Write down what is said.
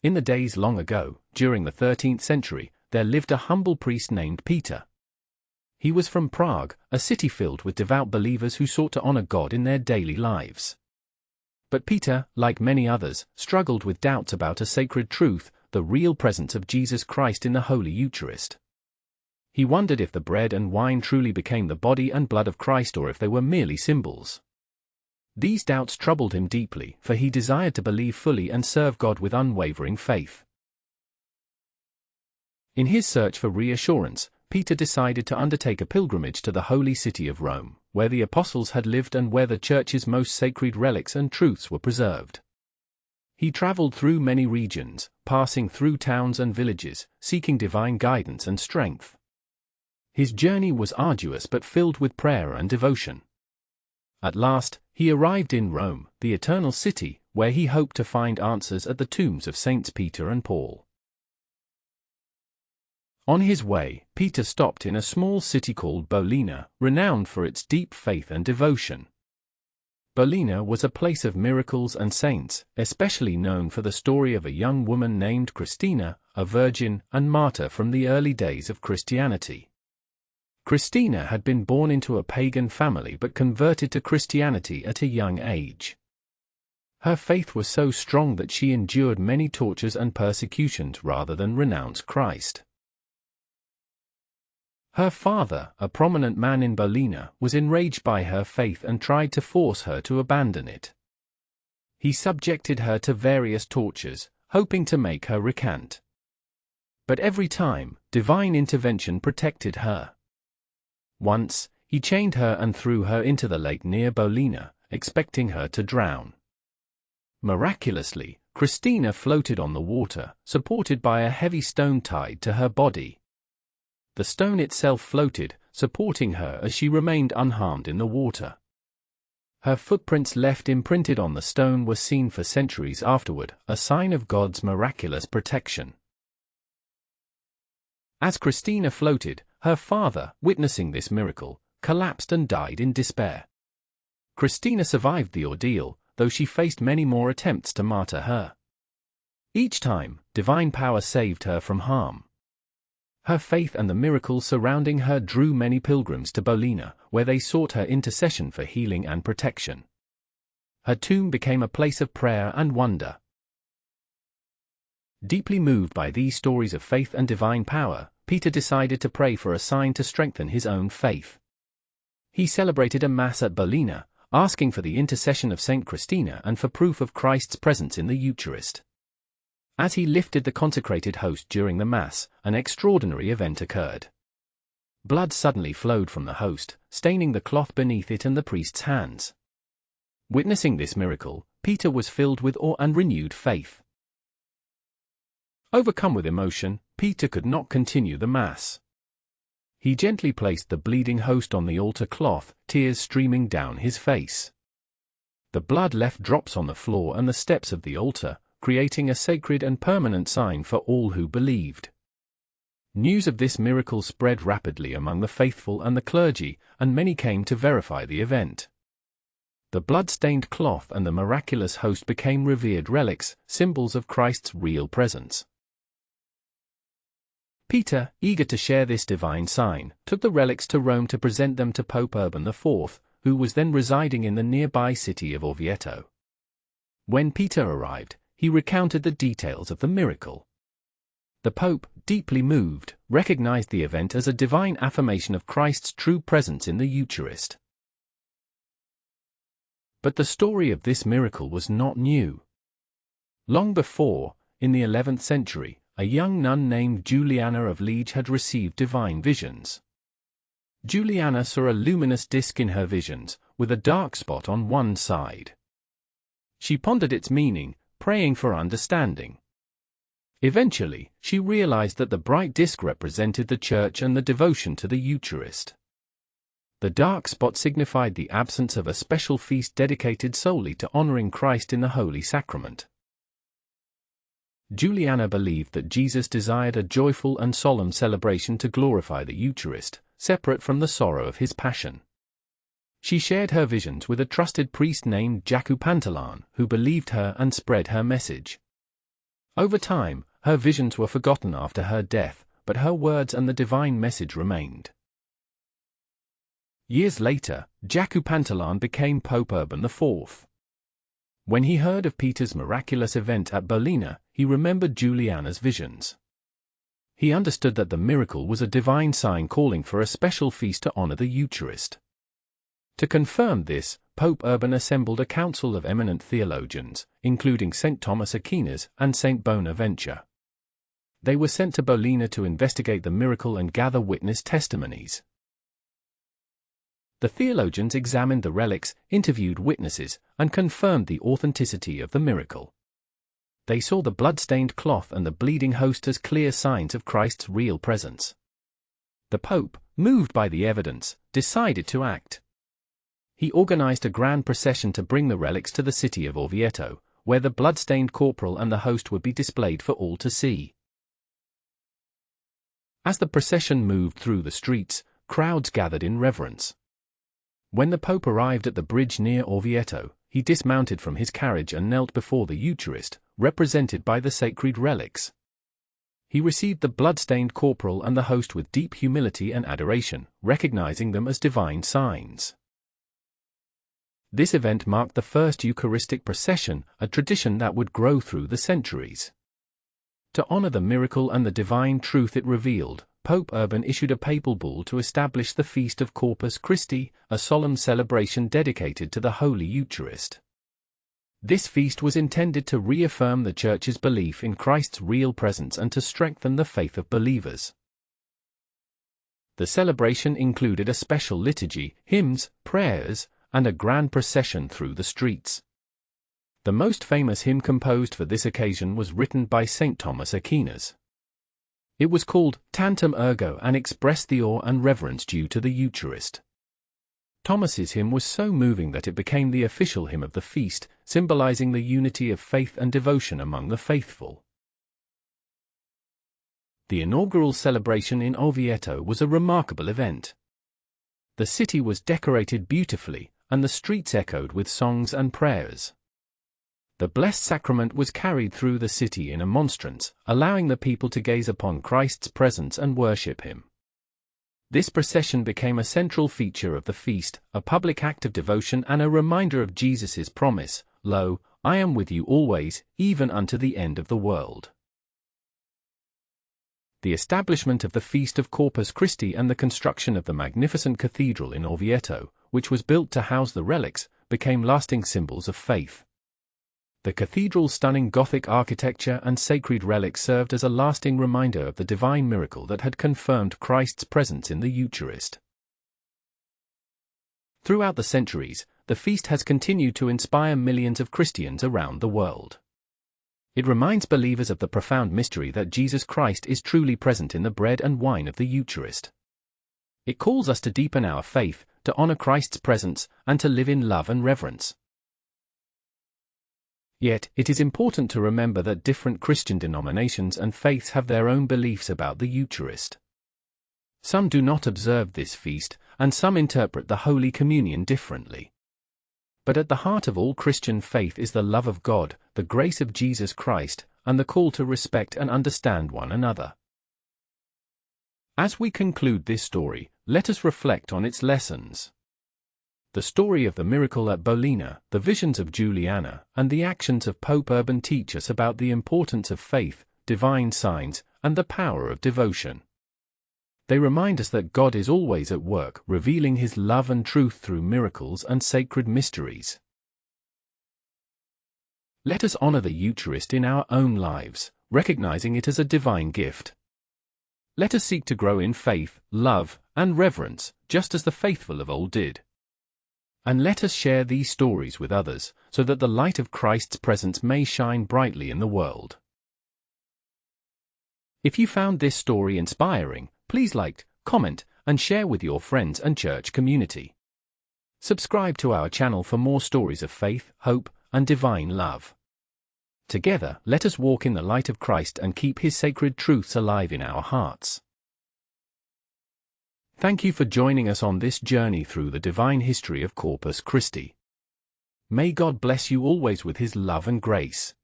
In the days long ago, during the 13th century, there lived a humble priest named Peter. He was from Prague, a city filled with devout believers who sought to honor God in their daily lives. But Peter, like many others, struggled with doubts about a sacred truth, the real presence of Jesus Christ in the Holy Eucharist. He wondered if the bread and wine truly became the body and blood of Christ or if they were merely symbols. These doubts troubled him deeply, for he desired to believe fully and serve God with unwavering faith. In his search for reassurance, Peter decided to undertake a pilgrimage to the holy city of Rome, where the apostles had lived and where the Church's most sacred relics and truths were preserved. He traveled through many regions, passing through towns and villages, seeking divine guidance and strength. His journey was arduous but filled with prayer and devotion. At last, he arrived in Rome, the eternal city, where he hoped to find answers at the tombs of Saints Peter and Paul. On his way, Peter stopped in a small city called Bolina, renowned for its deep faith and devotion. Bolina was a place of miracles and saints, especially known for the story of a young woman named Christina, a virgin and martyr from the early days of Christianity. Christina had been born into a pagan family but converted to Christianity at a young age. Her faith was so strong that she endured many tortures and persecutions rather than renounce Christ. Her father, a prominent man in Bolina, was enraged by her faith and tried to force her to abandon it. He subjected her to various tortures, hoping to make her recant. But every time, divine intervention protected her. Once, he chained her and threw her into the lake near Bolina, expecting her to drown. Miraculously, Christina floated on the water, supported by a heavy stone tied to her body. The stone itself floated, supporting her as she remained unharmed in the water. Her footprints left imprinted on the stone were seen for centuries afterward, a sign of God's miraculous protection. As Christina floated, her father, witnessing this miracle, collapsed and died in despair. Christina survived the ordeal, though she faced many more attempts to martyr her. Each time, divine power saved her from harm. Her faith and the miracles surrounding her drew many pilgrims to Bolina, where they sought her intercession for healing and protection. Her tomb became a place of prayer and wonder. Deeply moved by these stories of faith and divine power, Peter decided to pray for a sign to strengthen his own faith. He celebrated a Mass at Bolina, asking for the intercession of Saint Christina and for proof of Christ's presence in the Eucharist. As he lifted the consecrated host during the Mass, an extraordinary event occurred. Blood suddenly flowed from the host, staining the cloth beneath it and the priest's hands. Witnessing this miracle, Peter was filled with awe and renewed faith. Overcome with emotion, Peter could not continue the Mass. He gently placed the bleeding host on the altar cloth, tears streaming down his face. The blood left drops on the floor and the steps of the altar, creating a sacred and permanent sign for all who believed. News of this miracle spread rapidly among the faithful and the clergy, and many came to verify the event. The blood-stained cloth and the miraculous host became revered relics, symbols of Christ's real presence. Peter, eager to share this divine sign, took the relics to Rome to present them to Pope Urban IV, who was then residing in the nearby city of Orvieto. When Peter arrived, he recounted the details of the miracle. The Pope, deeply moved, recognized the event as a divine affirmation of Christ's true presence in the Eucharist. But the story of this miracle was not new. Long before, in the 11th century, a young nun named Juliana of Liege had received divine visions. Juliana saw a luminous disk in her visions, with a dark spot on one side. She pondered its meaning, praying for understanding. Eventually, she realized that the bright disk represented the Church and the devotion to the Eucharist. The dark spot signified the absence of a special feast dedicated solely to honoring Christ in the Holy Sacrament. Juliana believed that Jesus desired a joyful and solemn celebration to glorify the Eucharist, separate from the sorrow of his passion. She shared her visions with a trusted priest named Jacu Pantalan, who believed her and spread her message. Over time, her visions were forgotten after her death, but her words and the divine message remained. Years later, Jacu Pantalan became Pope Urban IV. When he heard of Peter's miraculous event at Bolina, he remembered Juliana's visions. He understood that the miracle was a divine sign calling for a special feast to honor the Eucharist. To confirm this, Pope Urban assembled a council of eminent theologians, including St. Thomas Aquinas and St. Bonaventure. They were sent to Bolina to investigate the miracle and gather witness testimonies. The theologians examined the relics, interviewed witnesses, and confirmed the authenticity of the miracle. They saw the blood-stained cloth and the bleeding host as clear signs of Christ's real presence. The Pope, moved by the evidence, decided to act. He organized a grand procession to bring the relics to the city of Orvieto, where the blood-stained corporal and the host would be displayed for all to see. As the procession moved through the streets, crowds gathered in reverence. When the Pope arrived at the bridge near Orvieto, he dismounted from his carriage and knelt before the Eucharist, represented by the sacred relics. He received the blood-stained corporal and the host with deep humility and adoration, recognizing them as divine signs. This event marked the first Eucharistic procession, a tradition that would grow through the centuries. To honor the miracle and the divine truth it revealed, Pope Urban issued a papal bull to establish the Feast of Corpus Christi, a solemn celebration dedicated to the Holy Eucharist. This feast was intended to reaffirm the Church's belief in Christ's real presence and to strengthen the faith of believers. The celebration included a special liturgy, hymns, prayers, and a grand procession through the streets. The most famous hymn composed for this occasion was written by St. Thomas Aquinas. It was called Tantum Ergo and expressed the awe and reverence due to the Eucharist. Thomas's hymn was so moving that it became the official hymn of the feast, symbolizing the unity of faith and devotion among the faithful. The inaugural celebration in Orvieto was a remarkable event. The city was decorated beautifully, and the streets echoed with songs and prayers. The Blessed Sacrament was carried through the city in a monstrance, allowing the people to gaze upon Christ's presence and worship him. This procession became a central feature of the feast, a public act of devotion and a reminder of Jesus' promise, "Lo, I am with you always, even unto the end of the world." The establishment of the Feast of Corpus Christi and the construction of the magnificent cathedral in Orvieto, which was built to house the relics, became lasting symbols of faith. The cathedral's stunning Gothic architecture and sacred relics served as a lasting reminder of the divine miracle that had confirmed Christ's presence in the Eucharist. Throughout the centuries, the feast has continued to inspire millions of Christians around the world. It reminds believers of the profound mystery that Jesus Christ is truly present in the bread and wine of the Eucharist. It calls us to deepen our faith, to honor Christ's presence, and to live in love and reverence. Yet, it is important to remember that different Christian denominations and faiths have their own beliefs about the Eucharist. Some do not observe this feast, and some interpret the Holy Communion differently. But at the heart of all Christian faith is the love of God, the grace of Jesus Christ, and the call to respect and understand one another. As we conclude this story, let us reflect on its lessons. The story of the miracle at Bolina, the visions of Juliana, and the actions of Pope Urban teach us about the importance of faith, divine signs, and the power of devotion. They remind us that God is always at work, revealing His love and truth through miracles and sacred mysteries. Let us honor the Eucharist in our own lives, recognizing it as a divine gift. Let us seek to grow in faith, love, and reverence, just as the faithful of old did. And let us share these stories with others, so that the light of Christ's presence may shine brightly in the world. If you found this story inspiring, please like, comment, and share with your friends and church community. Subscribe to our channel for more stories of faith, hope, and divine love. Together, let us walk in the light of Christ and keep His sacred truths alive in our hearts. Thank you for joining us on this journey through the divine history of Corpus Christi. May God bless you always with His love and grace.